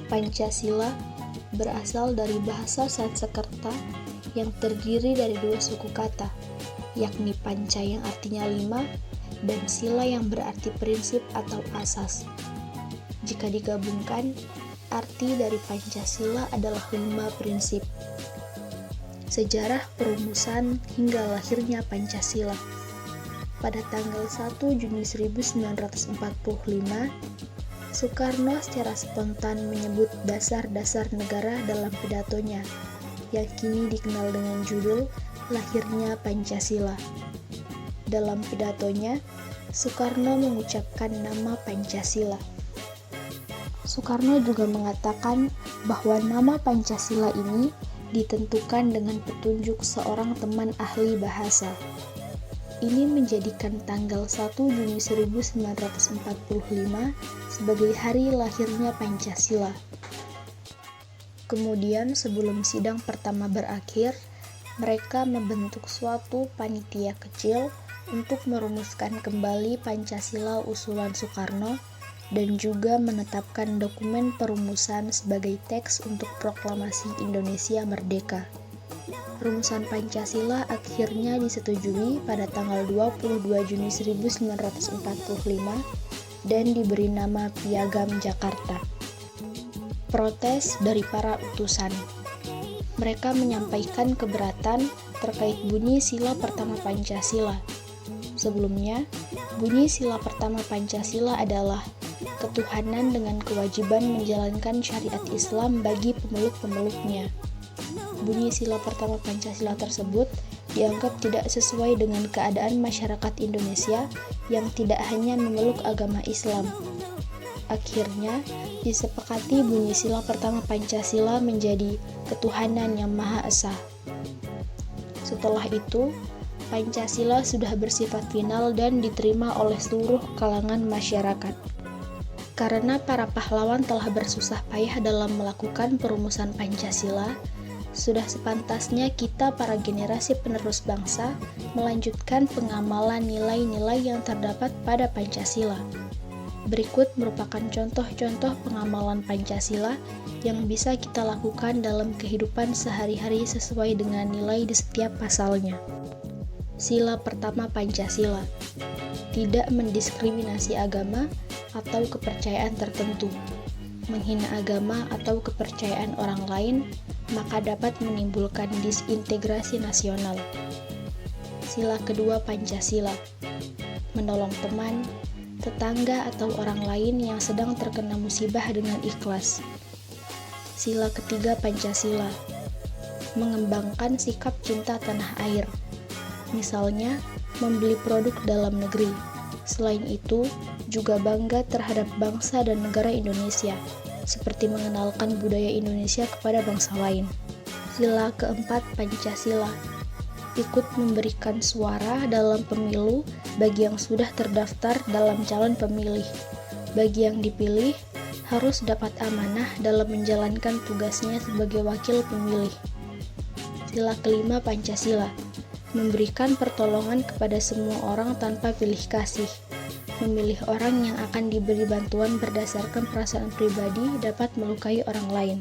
Pancasila berasal dari bahasa Sanskerta yang terdiri dari dua suku kata, yakni panca yang artinya 5 dan sila yang berarti prinsip atau asas. Jika digabungkan, arti dari Pancasila adalah 5 prinsip. Sejarah perumusan hingga lahirnya Pancasila. Pada tanggal 1 Juni 1945, Soekarno secara spontan menyebut dasar-dasar negara dalam pidatonya, yang kini dikenal dengan judul Lahirnya Pancasila. Dalam pidatonya, Soekarno mengucapkan nama Pancasila. Soekarno juga mengatakan bahwa nama Pancasila ini ditentukan dengan petunjuk seorang teman ahli bahasa. Ini menjadikan tanggal 1 Juni 1945 sebagai hari lahirnya Pancasila. Kemudian sebelum sidang pertama berakhir, mereka membentuk suatu panitia kecil untuk merumuskan kembali Pancasila usulan Soekarno dan juga menetapkan dokumen perumusan sebagai teks untuk proklamasi Indonesia Merdeka. Rumusan Pancasila akhirnya disetujui pada tanggal 22 Juni 1945 dan diberi nama Piagam Jakarta. Protes dari para utusan. Mereka menyampaikan keberatan terkait bunyi sila pertama Pancasila. Sebelumnya, bunyi sila pertama Pancasila adalah ketuhanan dengan kewajiban menjalankan syariat Islam bagi pemeluk-pemeluknya. Bunyi sila pertama Pancasila tersebut dianggap tidak sesuai dengan keadaan masyarakat Indonesia yang tidak hanya memeluk agama Islam. Akhirnya, disepakati bunyi sila pertama Pancasila menjadi ketuhanan yang Maha Esa. Setelah itu, Pancasila sudah bersifat final dan diterima oleh seluruh kalangan masyarakat. Karena para pahlawan telah bersusah payah dalam melakukan perumusan Pancasila, sudah sepantasnya kita para generasi penerus bangsa melanjutkan pengamalan nilai-nilai yang terdapat pada Pancasila. Berikut merupakan contoh-contoh pengamalan Pancasila yang bisa kita lakukan dalam kehidupan sehari-hari sesuai dengan nilai di setiap pasalnya. Sila pertama Pancasila, tidak mendiskriminasi agama atau kepercayaan tertentu. Menghina agama atau kepercayaan orang lain, maka dapat menimbulkan disintegrasi nasional. Sila kedua Pancasila, menolong teman, tetangga atau orang lain yang sedang terkena musibah dengan ikhlas. Sila ketiga Pancasila, mengembangkan sikap cinta tanah air. Misalnya, membeli produk dalam negeri. Selain itu, juga bangga terhadap bangsa dan negara Indonesia, seperti mengenalkan budaya Indonesia kepada bangsa lain. Sila keempat Pancasila, ikut memberikan suara dalam pemilu bagi yang sudah terdaftar dalam calon pemilih. Bagi yang dipilih, harus dapat amanah dalam menjalankan tugasnya sebagai wakil pemilih. Sila kelima Pancasila, memberikan pertolongan kepada semua orang tanpa pilih kasih. Memilih orang yang akan diberi bantuan berdasarkan perasaan pribadi dapat melukai orang lain.